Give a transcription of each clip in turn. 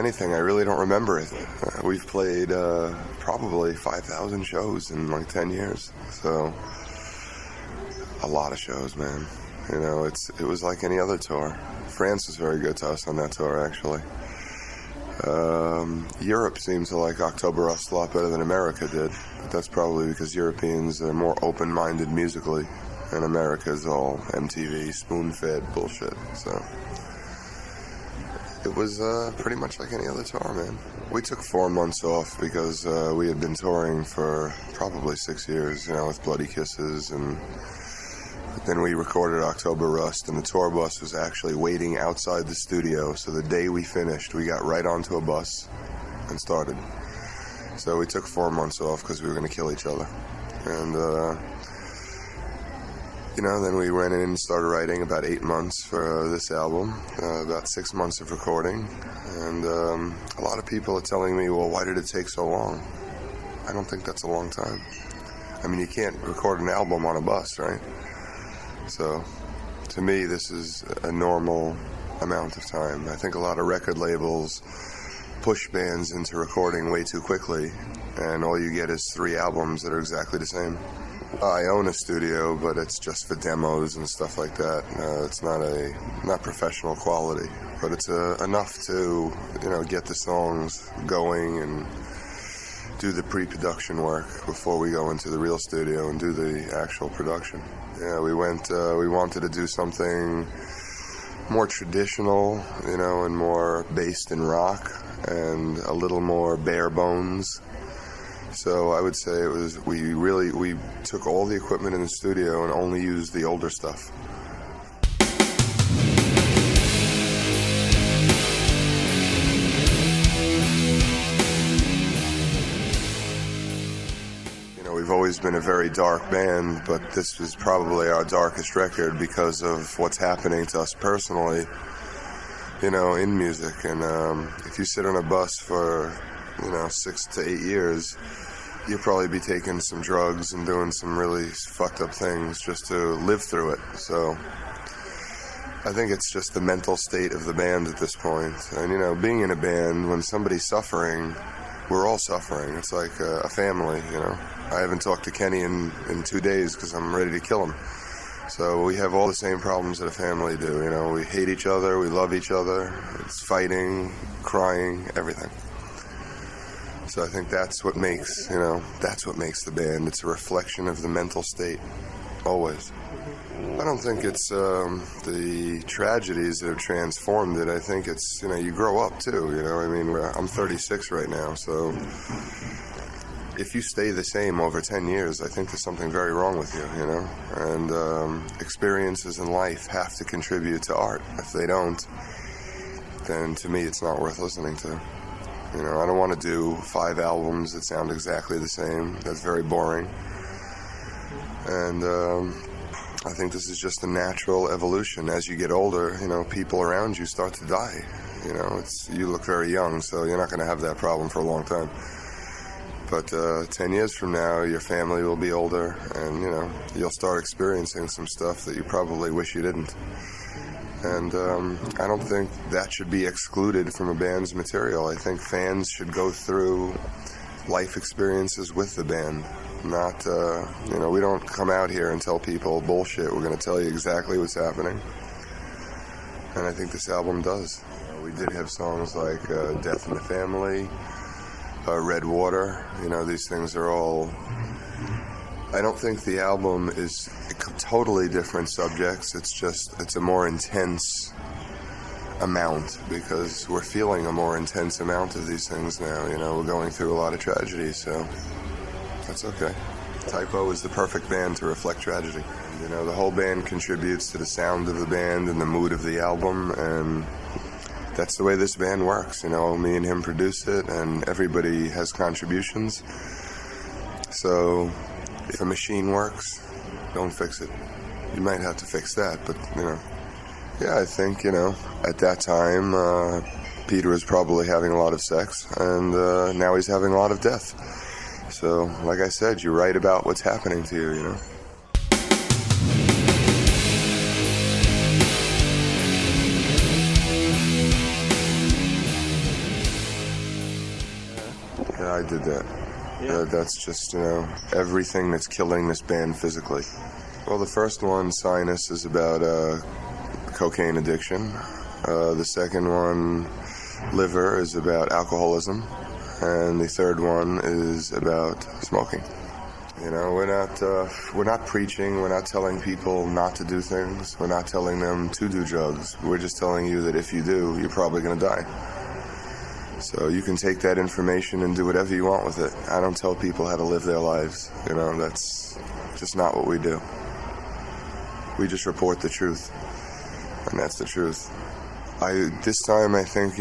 anything. I really don't remember it. We've played probably 5,000 shows in like 10 years. So, a lot of shows, man. You know, it was like any other tour. France was very good to us on that tour, actually. Europe seems to like October Rust a lot better than America did. But that's probably because Europeans are more open-minded musically, and America's all MTV, spoon-fed bullshit. So it was pretty much like any other tour, man. We took 4 months off because we had been touring for probably 6 years, you know, with Bloody Kisses, and then we recorded October Rust, and the tour bus was actually waiting outside the studio. So the day we finished, we got right onto a bus and started. So we took 4 months off because we were going to kill each other. And, you know, then we went in and started writing about 8 months for this album, about 6 months of recording. And a lot of people are telling me, well, why did it take so long? I don't think that's a long time. I mean, you can't record an album on a bus, right? So, to me, this is a normal amount of time. I think a lot of record labels push bands into recording way too quickly, and all you get is 3 albums that are exactly the same. I own a studio, but it's just for demos and stuff like that. It's not professional quality, but it's enough to, you know, get the songs going and do the pre-production work before we go into the real studio and do the actual production. Yeah, we wanted to do something more traditional, you know, and more based in rock and a little more bare bones. So I would say we took all the equipment in the studio and only used the older stuff. We've always been a very dark band, but this was probably our darkest record because of what's happening to us personally, you know, in music. And if you sit on a bus for, you know, 6 to 8 years, you'll probably be taking some drugs and doing some really fucked up things just to live through it. So I think it's just the mental state of the band at this point. And, you know, being in a band, when somebody's suffering, we're all suffering. It's like a family, you know. I haven't talked to Kenny in 2 days because I'm ready to kill him. So we have all the same problems that a family do, you know. We hate each other, we love each other. It's fighting, crying, everything. So I think that's what makes the band. It's a reflection of the mental state, always. I don't think it's the tragedies that have transformed it. I think it's, you know, you grow up too, you know. I mean, I'm 36 right now, so if you stay the same over 10 years, I think there's something very wrong with you, you know. And experiences in life have to contribute to art. If they don't, then to me it's not worth listening to. You know, I don't want to do 5 albums that sound exactly the same. That's very boring. And I think this is just a natural evolution. As you get older, you know, people around you start to die. You know, you look very young, so you're not going to have that problem for a long time. But 10 years from now, your family will be older, and, you know, you'll start experiencing some stuff that you probably wish you didn't. And I don't think that should be excluded from a band's material. I think fans should go through life experiences with the band. Not, you know, we don't come out here and tell people bullshit. We're going to tell you exactly what's happening. And I think this album does. We did have songs like Death in the Family, Red Water. You know, these things are all... I don't think the album is totally different subjects. It's a more intense amount because we're feeling a more intense amount of these things now. You know, we're going through a lot of tragedy, so that's okay. Typo is the perfect band to reflect tragedy. You know, the whole band contributes to the sound of the band and the mood of the album, and that's the way this band works. You know, me and him produce it, and everybody has contributions. So if a machine works, don't fix it. You might have to fix that, but, you know. Yeah, I think, you know, at that time, Peter was probably having a lot of sex, and now he's having a lot of death. So, like I said, you write about what's happening to you, you know. did that. That's just, everything that's killing this band physically. Well, the first one, Sinus, is about cocaine addiction. The second one, Liver, is about alcoholism. And the third one is about smoking. We're not preaching. We're not telling people not to do things. We're not telling them to do drugs. We're just telling you that if you do, you're probably going to die. So you can take that information and do whatever you want with it. I don't tell people how to live their lives. That's just not what we do. We just report the truth, and that's the truth. This time I think,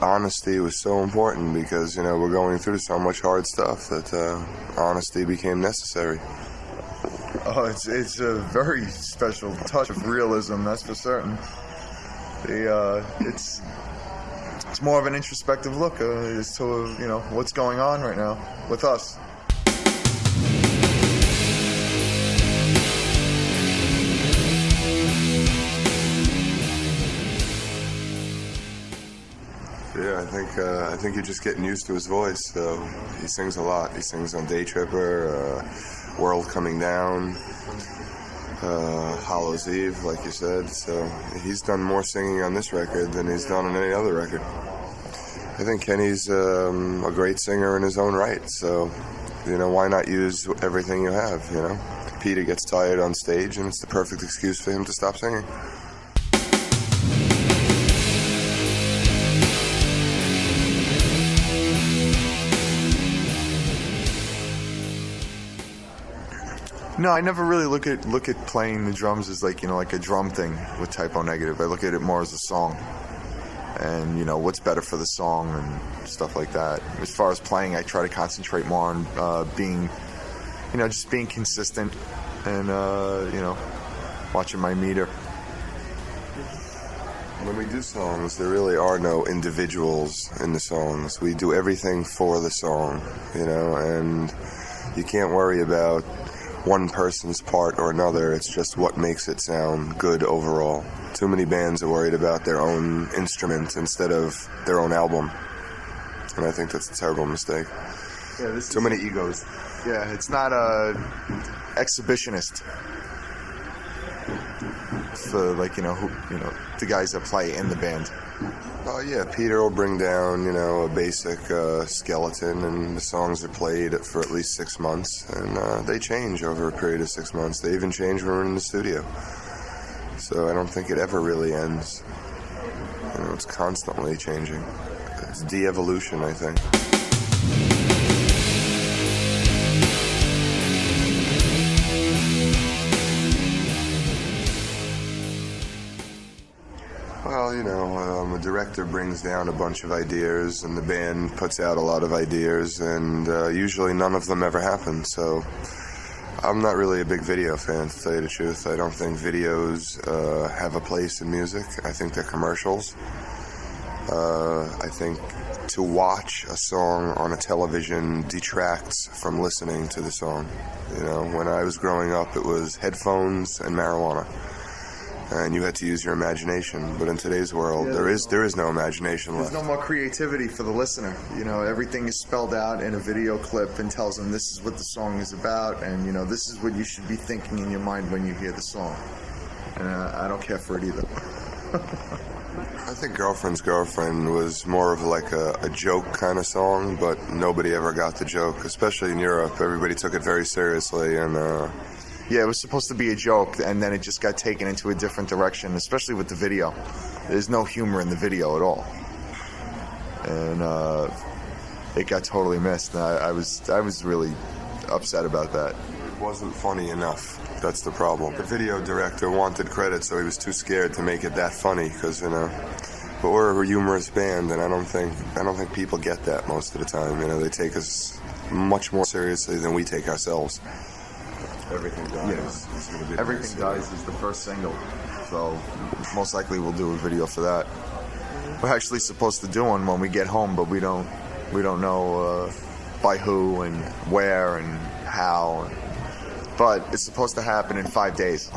honesty was so important because, we're going through so much hard stuff that honesty became necessary. Oh, it's a very special touch of realism, that's for certain. It's more of an introspective look as to, what's going on right now with us. Yeah, I think you're just getting used to his voice. So he sings a lot. He sings on Day Tripper, World Coming Down, Hollow's Eve, like you said. So he's done more singing on this record than he's done on any other record. I think Kenny's a great singer in his own right. So, why not use everything you have, Peter gets tired on stage, and it's the perfect excuse for him to stop singing. No, I never really look at playing the drums as like a drum thing with Type O Negative. I look at it more as a song, and what's better for the song and stuff like that. As far as playing, I try to concentrate more on being, just being consistent and watching my meter. When we do songs, there really are no individuals in the songs. We do everything for the song, and you can't worry about one person's part or another. It's just what makes it sound good overall. Too many bands are worried about their own instrument instead of their own album, and I think that's a terrible mistake. Yeah, too many egos. Yeah, it's not a exhibitionist for the guys that play in the band. Oh yeah, Peter will bring down, a basic skeleton, and the songs are played for at least 6 months, and they change over a period of 6 months. They even change when we're in the studio. So I don't think it ever really ends. It's constantly changing. It's de-evolution, I think. Well, a director brings down a bunch of ideas, and the band puts out a lot of ideas, and usually none of them ever happen. So I'm not really a big video fan, to tell you the truth. I don't think videos have a place in music. I think they're commercials. I think to watch a song on a television detracts from listening to the song. When I was growing up, it was headphones and marijuana, and you had to use your imagination. But in today's world, there is no imagination left. There's no more creativity for the listener. Everything is spelled out in a video clip and tells them this is what the song is about, and this is what you should be thinking in your mind when you hear the song. And I don't care for it either. I think Girlfriend's Girlfriend was more of like a joke kind of song, but nobody ever got the joke, especially in Europe. Everybody took it very seriously, and yeah, it was supposed to be a joke, and then it just got taken into a different direction, especially with the video. There's no humor in the video at all, and it got totally missed. And I was really upset about that. It wasn't funny enough. That's the problem. The video director wanted credit, so he was too scared to make it that funny. Because but we're a humorous band, and I don't think people get that most of the time. They take us much more seriously than we take ourselves. Everything Dies. Yeah. Everything Dies is the first single, so most likely we'll do a video for that. We're actually supposed to do one when we get home, but we don't know by who and where and how. But it's supposed to happen in 5 days.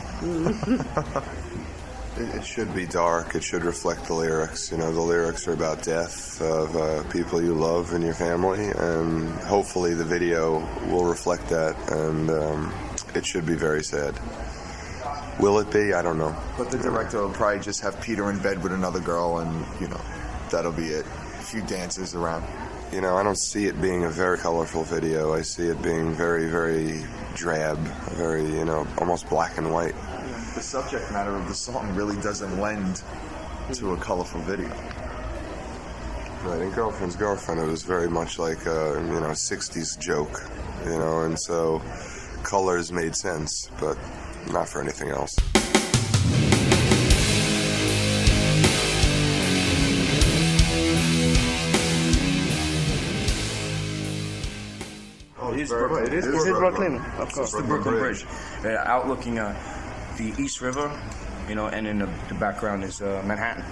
It should be dark. It should reflect the lyrics. You know, the lyrics are about death of people you love in your family, and hopefully the video will reflect that, and it should be very sad. Will it be? I don't know. But the director will probably just have Peter in bed with another girl, and that'll be it. A few dances around. You know, I don't see it being a very colorful video. I see it being very, very drab, very, almost black and white. The subject matter of the song really doesn't lend to a colorful video. Right, in Girlfriend's Girlfriend, it was very much like a, 60s joke, and so colors made sense, but not for anything else. It's Brooklyn. It's Brooklyn. Of course, the Brooklyn Bridge. Outlooking the East River, and in the background is Manhattan.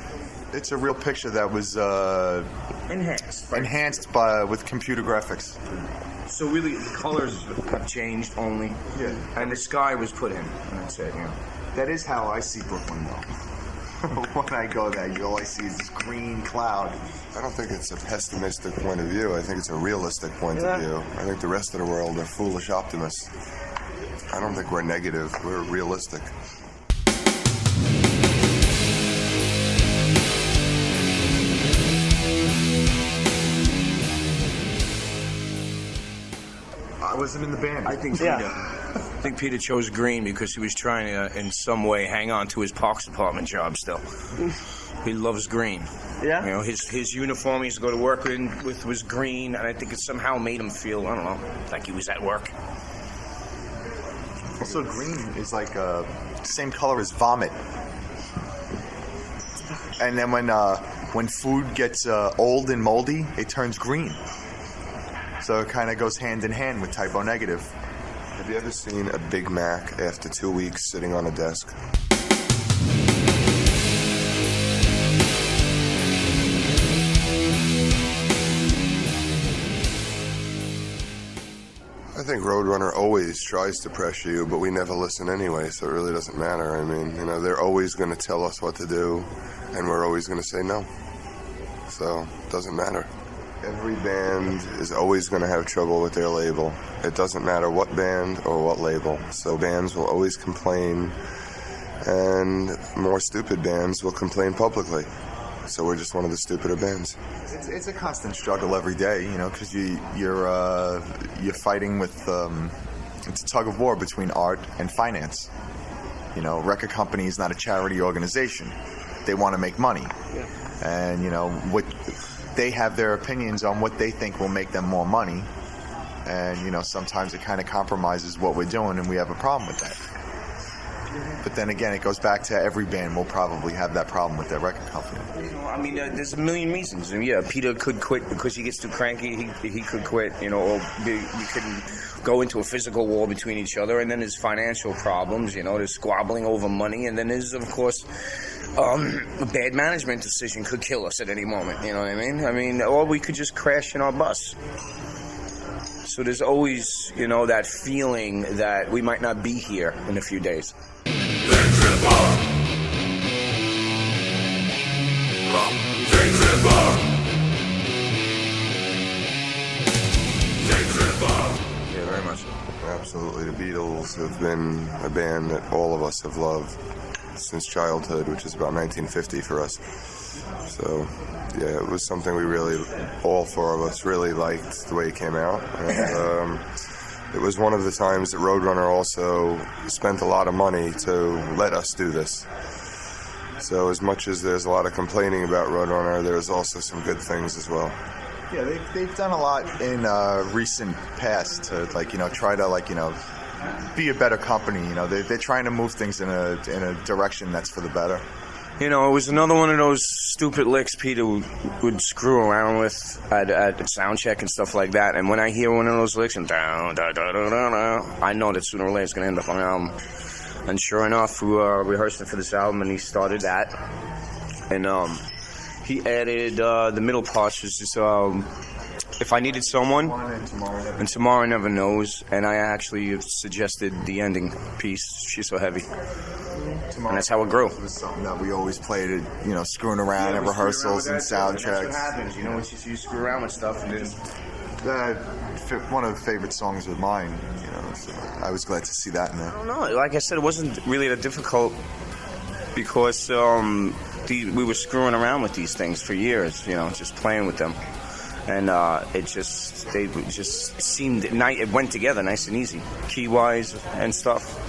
It's a real picture that was Enhanced. enhanced with computer graphics. So really, the colors have changed only. Yeah. And the sky was put in. And that's it, That is how I see Brooklyn, though. When I go there, all I see is this green cloud. I don't think it's a pessimistic point of view. I think it's a realistic point of view. I think the rest of the world are foolish optimists. I don't think we're negative. We're realistic. I wasn't in the band. I think Peter chose green because he was trying to, in some way, hang on to his Parks Department job still. He loves green. Yeah? His uniform he used to go to work with was green, and I think it somehow made him feel, I don't know, like he was at work. Also, green is like same color as vomit. And then when food gets old and moldy, it turns green. So it kind of goes hand in hand with typo negative. Have you ever seen a Big Mac after 2 weeks sitting on a desk? I think Roadrunner always tries to pressure you, but we never listen anyway, so it really doesn't matter. I mean, they're always going to tell us what to do, and we're always going to say no. So, it doesn't matter. Every band is always going to have trouble with their label. It doesn't matter what band or what label. So bands will always complain, and more stupid bands will complain publicly. So we're just one of the stupider bands. It's a constant struggle every day, because you're fighting with it's a tug of war between art and finance. Record company is not a charity organization; they want to make money, and what they have their opinions on what they think will make them more money, and sometimes it kind of compromises what we're doing, and we have a problem with that. But then again, it goes back to every band will probably have that problem with their record company. There's a million reasons. Peter could quit because he gets too cranky. He could quit, or we could go into a physical war between each other. And then there's financial problems, there's squabbling over money. And then there's, of course, a bad management decision could kill us at any moment. You know what I mean? Or we could just crash in our bus. So there's always, that feeling that we might not be here in a few days. Yeah, very much. Absolutely. The Beatles have been a band that all of us have loved since childhood, which is about 1950 for us. So, yeah, it was something we really, all four of us really liked the way it came out. And, it was one of the times that Roadrunner also spent a lot of money to let us do this. So as much as there's a lot of complaining about Roadrunner, there's also some good things as well. Yeah, they've done a lot in recent past to try to be a better company. They're trying to move things in a direction that's for the better. It was another one of those stupid licks Peter would screw around with at sound check and stuff like that. And when I hear one of those licks and down, I know that sooner or later it's going to end up on an album. And sure enough, we were rehearsing for this album, and he started that. And he added the middle parts was just if I needed someone, and Tomorrow Never Knows. And I actually suggested the ending piece, She's So Heavy. and that's how it grew. It was something that we always played it, screwing around at rehearsals and sound That's what checks. happens, you screw around with stuff, and then One of the favorite songs of mine, so I was glad to see that in there. I don't know. Like I said, it wasn't really that difficult because we were screwing around with these things for years, just playing with them, and they just seemed it went together nice and easy, key wise and stuff.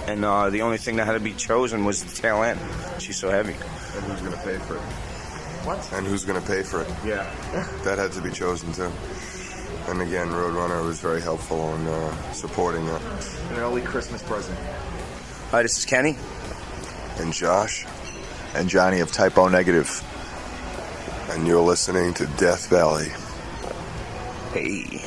And the only thing that had to be chosen was the tail end. She's so heavy. And who's going to pay for it? And who's going to pay for it? Yeah. That had to be chosen too. And again, Roadrunner was very helpful in supporting that. An early Christmas present. Hi, this is Kenny. And Josh, And Johnny of Type O Negative. and you're listening to Death Valley. Hey.